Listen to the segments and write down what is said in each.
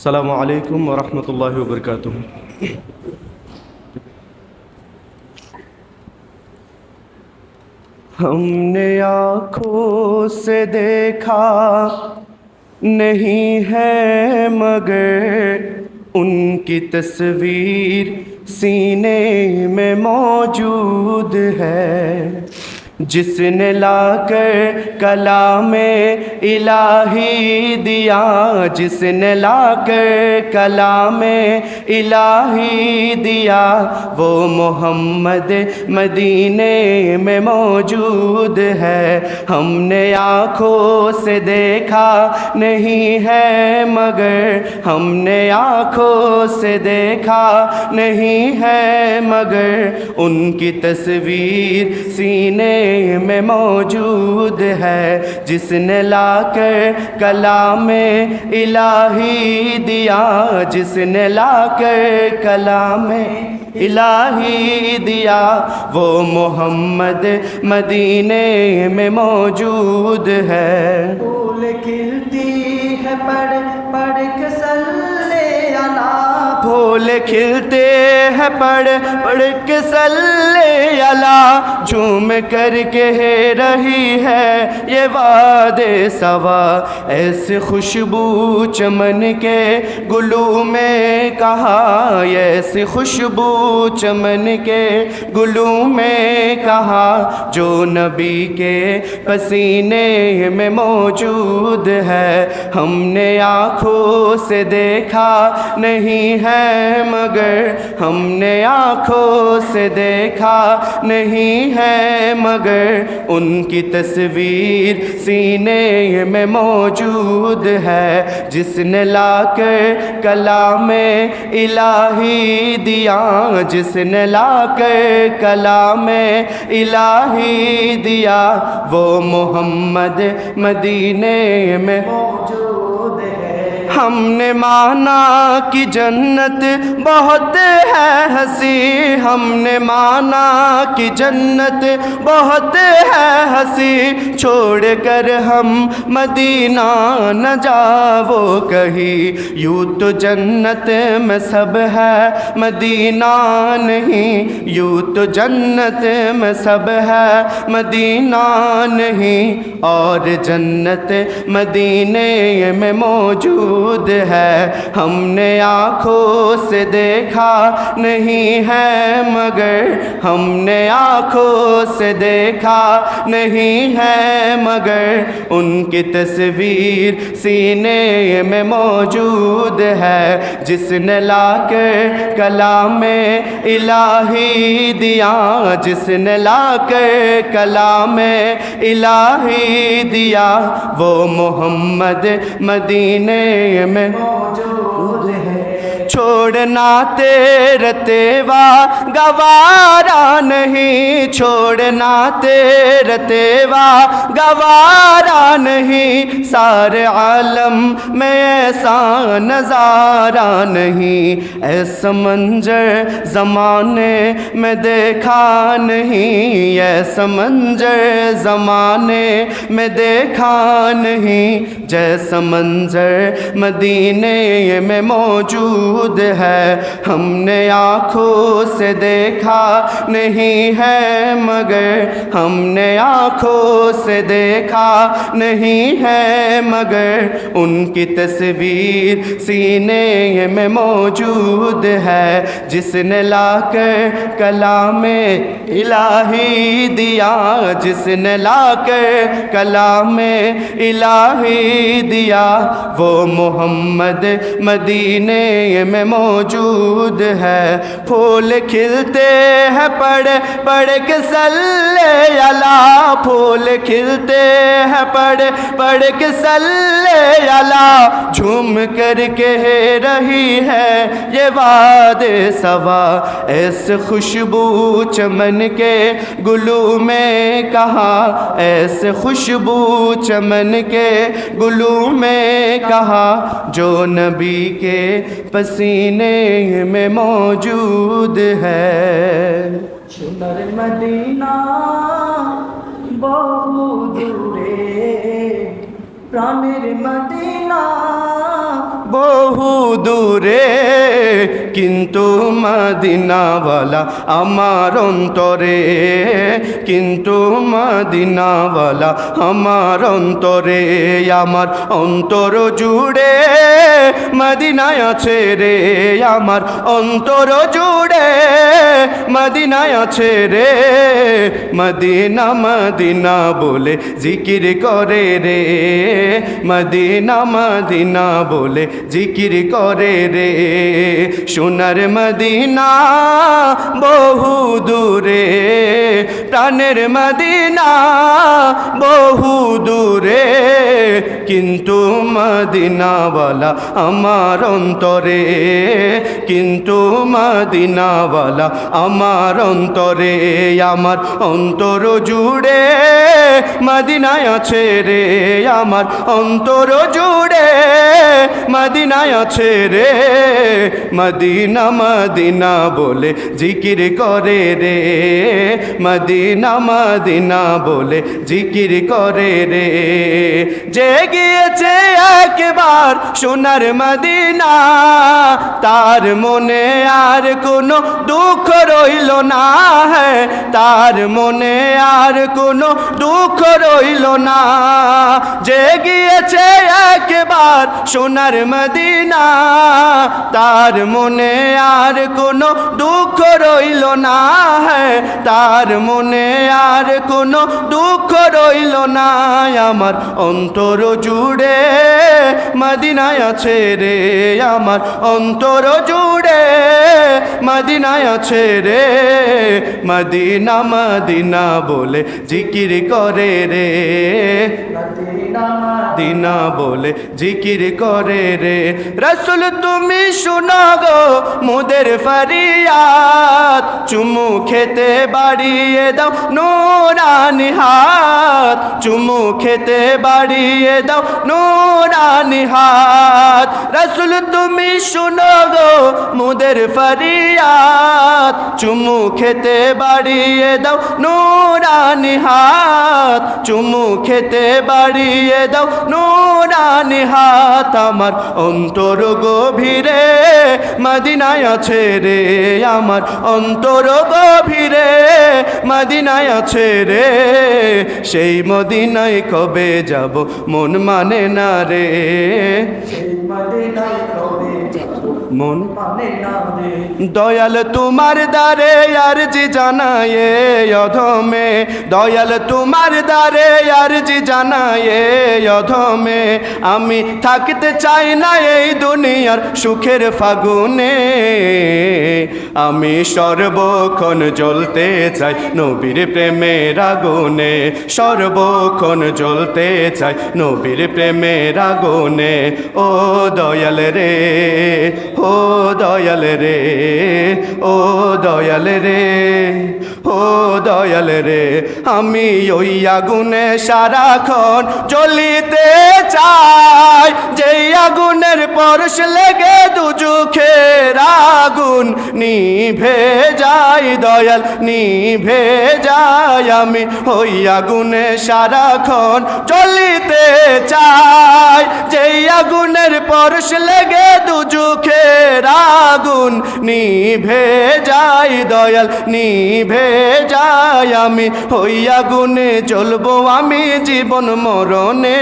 अस्सलामु अलैकुम वरहमतुल्लाहि वबरकातुह। हमने आँखों से देखा नहीं है मगर उनकी तस्वीर सीने में मौजूद है। जिसने लाकर कलामे इलाही दिया, जिसने लाकर कलामे इलाही दिया, वो मोहम्मद मदीने में मौजूद है। हमने आँखों से देखा नहीं है मगर, हमने आँखों से देखा नहीं है मगर उनकी तस्वीर सीने में मौजूद है। जिसने लाकर कलामे इलाही दिया, जिसने लाकर कलामे इलाही दिया, वो मोहम्मद मदीने में मौजूद है। फूल खिलती है पढ़ पढ़ के सल्ले अला, फूल खिलते हैं पढ़ पढ़ के सल्ले अला, झूम कर कह रही है ये वादे सवा। ऐसे खुशबू चमन के गुलू में कहा, ऐसे खुशबू चमन के गुलू में कहा, जो नबी के पसीने में मौजूद है। हमने आँखों से देखा नहीं है मगर, हमने आँखों से देखा नहीं है मगर उनकी तस्वीर सीने में मौजूद है। जिसने लाकर कलामे इलाही दिया, जिसने लाकर कलामे इलाही दिया, वो मोहम्मद मदीने में मौजूद है। हमने माना कि जन्नत बहुत है हंसी, हमने माना कि जन्नत बहुत है हंसी, छोड़ कर हम मदीना न जाओ कहीं। यूँ तो जन्नत में सब है मदीना नहीं, यूँ तो जन्नत में सब है मदीना नहीं, और जन्नत मदीने में मौजूद है। हमने आँखों से देखा नहीं है मगर, हमने आँखों से देखा नहीं है मगर उनकी तस्वीर सीने में मौजूद है। जिसने लाकर कलामे इलाही दिया, जिसने लाकर कलामे इलाही दिया, वो मोहम्मद मदीने में मौजूद है। छोड़ना तेरे तेवा गवारा नहीं, छोड़ना तेरे तेवा गवारा नहीं, सारे आलम में ऐसा नज़ारा नहीं। ऐसा मंजर ज़माने में देखा नहीं, ऐसा मंजर ज़माने में देखा नहीं, जैसा मंजर मदीने में मौजूद है। हमने आँखों से देखा नहीं है मगर, हमने आँखों से देखा नहीं है मगर उनकी तस्वीर सीने में मौजूद है। जिसने लाकर कलामे इलाही दिया, जिसने लाकर कलामे इलाही दिया, वो मोहम्मद मदीने में मौजूद है। फूल खिलते हैं पढ़ पढ़ के सल्ले अला, फूल खिलते हैं पढ़ पढ़ के सल्ले अला, झूम कर कह रही है ये वादे सवा। ऐसे खुशबू चमन के गुलू में कहा, ऐसे खुशबू चमन के गुलू में कहा, जो नबी के पसीने में मौजूद है। सुनर मदीना बहु दूरे, প্রাণের মদিনা বহু দূরে কিন্তু মদিনাওয়ালা আমার অন্তরে, কিন্তু মদিনাওয়ালা আমার অন্তরে, আমার অন্তর জুড়ে মদিনায় আছে রে, আমার অন্তর জুড়ে মদিনায় আছে রে, মদিনা মদিনা বলে জিকির করে রে, মদিনা মদিনা বলে জিকির করে রে, সোনার মদিনা বহু দূরে, প্রাণের মদিনা বহু দূরে, কিন্তু মদিনাওয়ালা আমার অন্তরে, কিন্তু মদিনাওয়ালা আমার অন্তরে, আমার অন্তর জুড়ে মদিনায় আছে রে, আমার অন্তর জুড়ে মদিনায় আছে রে, মদিনা মদিনা বলে জিকির করে রে, মদিনা মদিনা বলে জিকির করে রে, যে গিয়েছে একবার সোনার মদিনা তার মনে আর কোনো দুঃখ রইল না, হ্যাঁ তার মনে আর কোনো দুঃখ রইল না, যে গিয়েছে একবার সোনার মদিনা তার মনে আর কোনো দুঃখ রইল না, হ্যাঁ তার মনে আর কোনো দুঃখ রইল না, আমার অন্তর জুড়ে মদিনায় আছে রে, আমার অন্তর জুড়ে মদিনায় আছে রে, মদিনা মদিনা বলে জিকির করে রে, মদিনা মদিনা বলে জিকির করে রে, রসুল তুমি শুনো গো মোদের ফরিয়াদ, চুমু খেতে বাড়িয়ে দাও নুরানি হাত, চুমু খেতে বাড়িয়ে দাও নুরানি হাত, রসুল তুমি শুনো গো মোদের ফরিয়াদ, চুমু খেতে বাড়িয়ে দাও নুরানি হাত, চুমু খেতে বাড়িয়ে দাও নুরানি হাত, আমার অন্তর গভীরে মদিনায় আছে রে, আমার অন্তর গভীরে মদিনায় আছে রে, সেই মদিনায় কবে যাব মন মানে না রে, সেই মদিনায় কবে যাব মন মানে না রে, দয়াল তোমার দ্বারে আরজি জানায়ে অধমে, দয়াল তোমার দ্বারে আরজি জানায়ে অধমে, আমি থাকতে চাই না এই দুনিয়ার সুখের ফাগুনে, আমি সর্বক্ষণ জ্বলতে চাই নবীর প্রেমের আগুনে, সর্বক্ষণ জ্বলতে চাই নবীর প্রেমের আগুনে, ও দয়াল রে, ও দয়াল রে, ও দয়াল রে, ও দয়াল রে, আমি ওই আগুনে সারাক্ষণ জ্বলিতে চাই, যেই আগুনের পরশ লেগে দুচোখের আগুন নিভে যায়, দয়াল নিভে যায়, আমি ওই আগুনে সারাক্ষণ জ্বলিতে চাই, যেই আগুনের পরশ লেগে দুচোখের আগুন নিভে যায়, দয়াল নিভে যায়, আমি ওই আগুনে জ্বলবো আমি জীবন মরণে,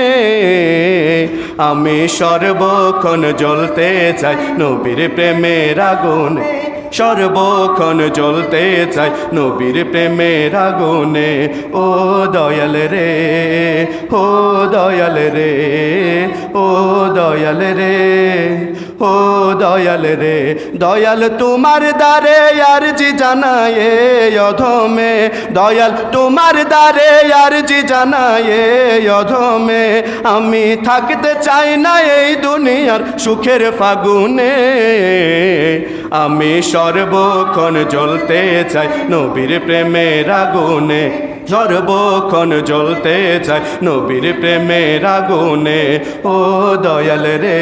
আমি সর্বক্ষণ জ্বলতে চাই নবীর প্রেমের আগুনে, সর্বক্ষণ জ্বলতে চাই নবীর প্রেমের আগুনে, ও দয়াল রে, ও দয়াল রে, ও দয়াল রে, ও দয়াল রে, দয়াল তোমার দ্বারে আরজি জানায়ে অধমে, দয়াল তোমার দ্বারে আরজি জানায়ে অধমে, আমি থাকতে চাই না এই দুনিয়ার সুখের ফাগুনে, আমি সর্বক্ষণ জ্বলতে চাই নবীর প্রেমের আগুনে, সর্বক্ষণ জ্বলতে চাই নবীর প্রেমের আগুনে, ও দয়াল রে,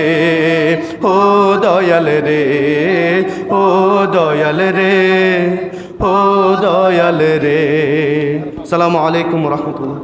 ও দয়াল রে, ও দয়াল রে, ও দয়াল রে। আসসালামু আলাইকুম ওয়া রাহমাতুল্লাহ।